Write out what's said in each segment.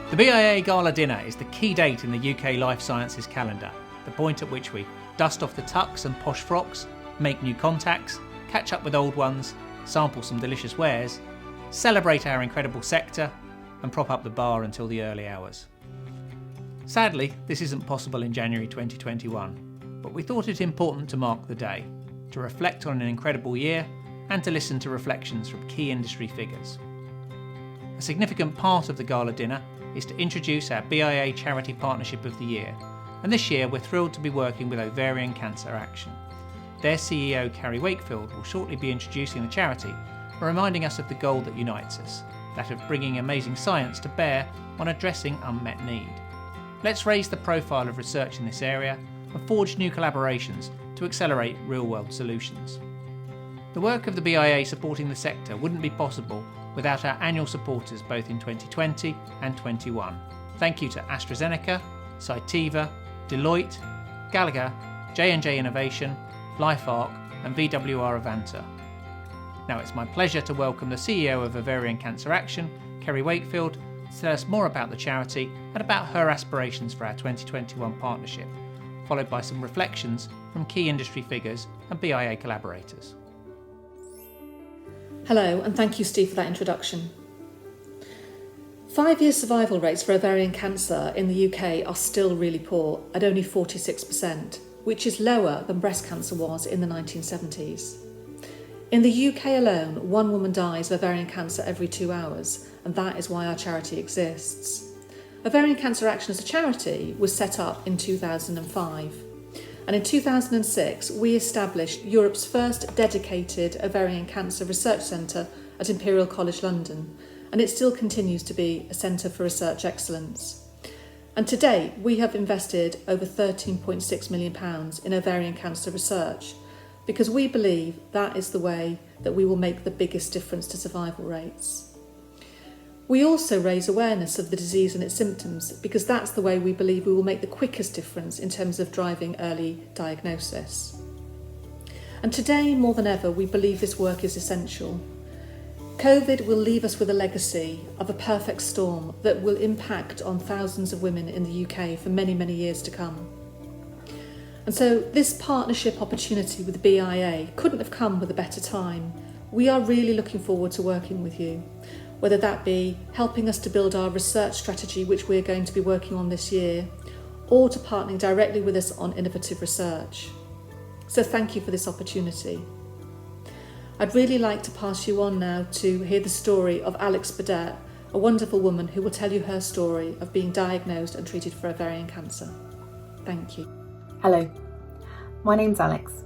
The BIA Gala dinner is the key date in the UK life sciences calendar, the point at which we dust off the tucks and posh frocks, make new contacts, catch up with old ones, sample some delicious wares, celebrate our incredible sector, and prop up the bar until the early hours. Sadly, this isn't possible in January 2021, but we thought it important to mark the day, to reflect on an incredible year, and to listen to reflections from key industry figures. A significant part of the gala dinner is to introduce our BIA Charity Partnership of the Year, and this year we're thrilled to be working with Ovarian Cancer Action. Their CEO, Kerry Wakefield, will shortly be introducing the charity and reminding us of the goal that unites us, that of bringing amazing science to bear on addressing unmet need. Let's raise the profile of research in this area and forge new collaborations to accelerate real-world solutions. The work of the BIA supporting the sector wouldn't be possible without our annual supporters both in 2020 and 21. Thank you to AstraZeneca, Cytiva, Deloitte, Gala, J&J Innovation, LifeArc and VWR Avanta. Now it's my pleasure to welcome the CEO of Ovarian Cancer Action, Kerry Wakefield, to tell us more about the charity and about her aspirations for our 2021 partnership, followed by some reflections from key industry figures and BIA collaborators. Hello, and thank you, Steve, for that introduction. 5-year survival rates for ovarian cancer in the UK are still really poor, at only 46%, which is lower than breast cancer was in the 1970s. In the UK alone, 1 woman dies of ovarian cancer every 2 hours, and that is why our charity exists. Ovarian Cancer Action as a charity was set up in 2005, and in 2006 we established Europe's first dedicated ovarian cancer research centre at Imperial College London, and it still continues to be a centre for research excellence. And to date we have invested over £13.6 million in ovarian cancer research, because we believe that is the way that we will make the biggest difference to survival rates. We also raise awareness of the disease and its symptoms, because that's the way we believe we will make the quickest difference in terms of driving early diagnosis. And today, more than ever, we believe this work is essential. COVID will leave us with a legacy of a perfect storm that will impact on thousands of women in the UK for many, many years to come. And so this partnership opportunity with the BIA couldn't have come with a better time. We are really looking forward to working with you, whether that be helping us to build our research strategy, which we're going to be working on this year, or to partnering directly with us on innovative research. So thank you for this opportunity. I'd really like to pass you on now to hear the story of Alex Burdett, a wonderful woman who will tell you her story of being diagnosed and treated for ovarian cancer. Thank you. Hello, my name's Alex.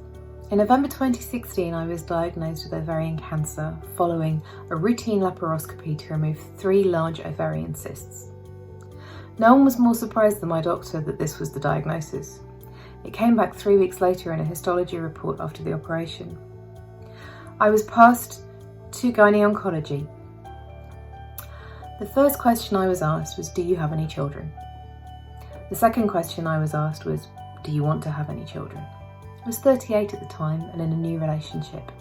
In November 2016, I was diagnosed with ovarian cancer following a routine laparoscopy to remove 3 large ovarian cysts. No one was more surprised than my doctor that this was the diagnosis. It came back 3 weeks later in a histology report after the operation. I was passed to gynae-oncology. The first question I was asked was, do you have any children? The second question I was asked was, do you want to have any children? I was 38 at the time and in a new relationship.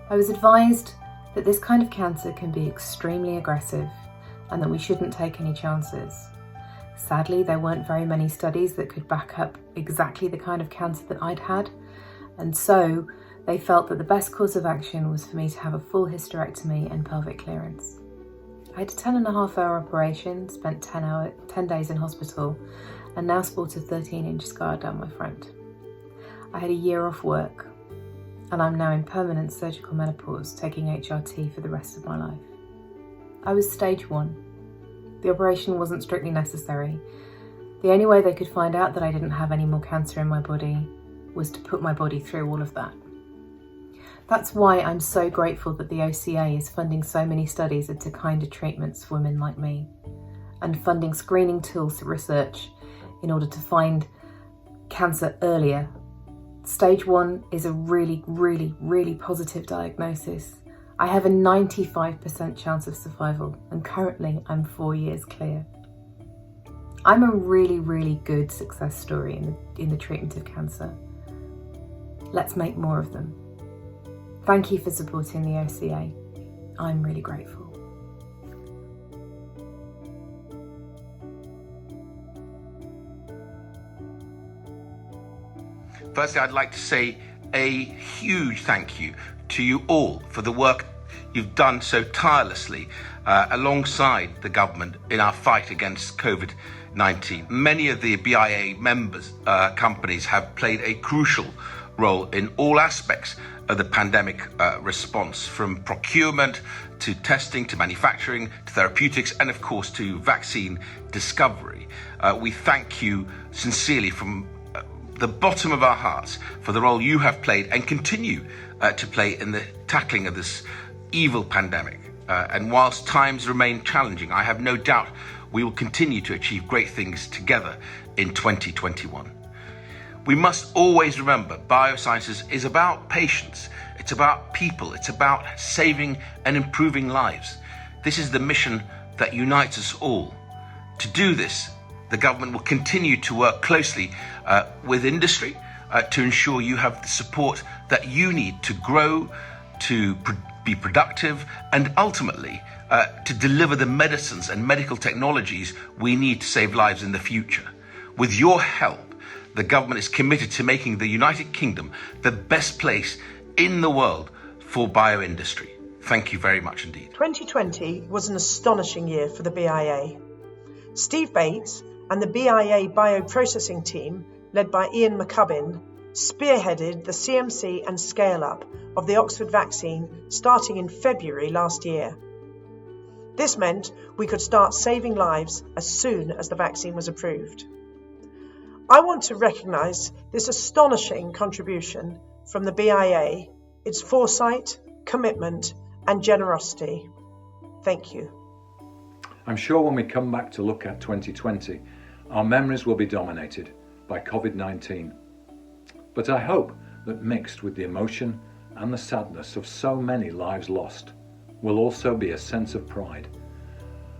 I was advised that this kind of cancer can be extremely aggressive and that we shouldn't take any chances. Sadly, there weren't very many studies that could back up exactly the kind of cancer that I'd had, and so they felt that the best course of action was for me to have a full hysterectomy and pelvic clearance. I had a 10.5-hour operation, spent 10 days in hospital, and now sport a 13-inch scar down my front. I had a year off work, and I'm now in permanent surgical menopause, taking HRT for the rest of my life. I was stage 1. The operation wasn't strictly necessary. The only way they could find out that I didn't have any more cancer in my body was to put my body through all of that. That's why I'm so grateful that the OCA is funding so many studies into kinder treatments for women like me, and funding screening tools to research in order to find cancer earlier. Stage 1 is a really, really, really positive diagnosis. I have a 95% chance of survival, and currently I'm 4 years clear. I'm a really, really good success story in the treatment of cancer. Let's make more of them. Thank you for supporting the OCA. I'm really grateful. Firstly, I'd like to say a huge thank you to you all for the work you've done so tirelessly alongside the government in our fight against COVID-19. Many of the BIA members companies have played a crucial role in all aspects of the pandemic response, from procurement to testing to manufacturing to therapeutics and of course to vaccine discovery. We thank you sincerely from the bottom of our hearts for the role you have played and continue to play in the tackling of this evil pandemic. And whilst times remain challenging, I have no doubt we will continue to achieve great things together in 2021. We must always remember biosciences is about patients, it's about people, it's about saving and improving lives. This is the mission that unites us all. To do this, the government will continue to work closely with industry to ensure you have the support that you need to grow, to be productive, and ultimately to deliver the medicines and medical technologies we need to save lives in the future. With your help, the government is committed to making the United Kingdom the best place in the world for bioindustry. Thank you very much indeed. 2020 was an astonishing year for the BIA. Steve Bates and the BIA bioprocessing team, led by Ian McCubbin, spearheaded the CMC and scale-up of the Oxford vaccine starting in February last year. This meant we could start saving lives as soon as the vaccine was approved. I want to recognise this astonishing contribution from the BIA, its foresight, commitment and generosity. Thank you. I'm sure when we come back to look at 2020, our memories will be dominated by COVID-19. But I hope that mixed with the emotion and the sadness of so many lives lost will also be a sense of pride.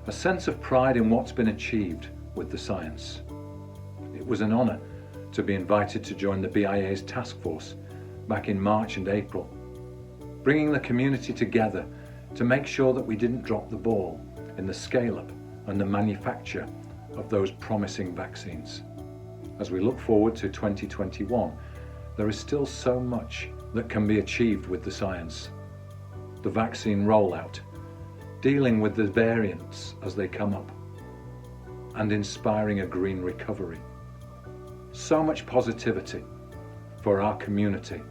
A sense of pride in what's been achieved with the science. It was an honour to be invited to join the BIA's task force back in March and April, bringing the community together to make sure that we didn't drop the ball in the scale-up and the manufacture of those promising vaccines. As we look forward to 2021, there is still so much that can be achieved with the science. The vaccine rollout, dealing with the variants as they come up, and inspiring a green recovery. So much positivity for our community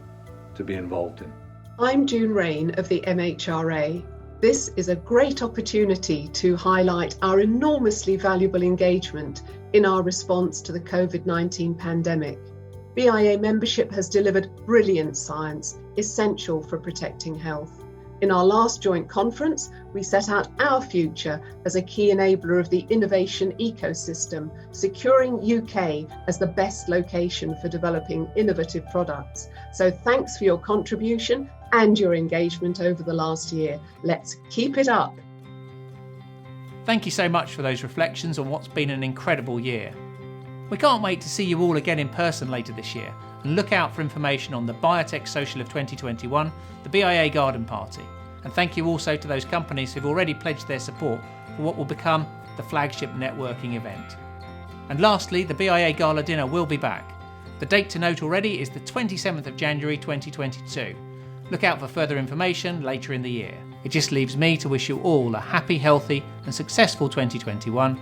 to be involved in. I'm June Rain of the MHRA. This is a great opportunity to highlight our enormously valuable engagement in our response to the COVID-19 pandemic. BIA membership has delivered brilliant science, essential for protecting health. In our last joint conference, we set out our future as a key enabler of the innovation ecosystem, securing UK as the best location for developing innovative products. So thanks for your contribution and your engagement over the last year. Let's keep it up. Thank you so much for those reflections on what's been an incredible year. We can't wait to see you all again in person later this year, and look out for information on the Biotech Social of 2021, the BIA Garden Party. And thank you also to those companies who've already pledged their support for what will become the flagship networking event. And lastly, the BIA Gala dinner will be back. The date to note already is the 27th of January 2022. Look out for further information later in the year. It just leaves me to wish you all a happy, healthy and successful 2021,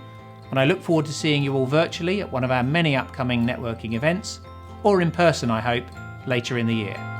and I look forward to seeing you all virtually at one of our many upcoming networking events, or in person I hope, later in the year.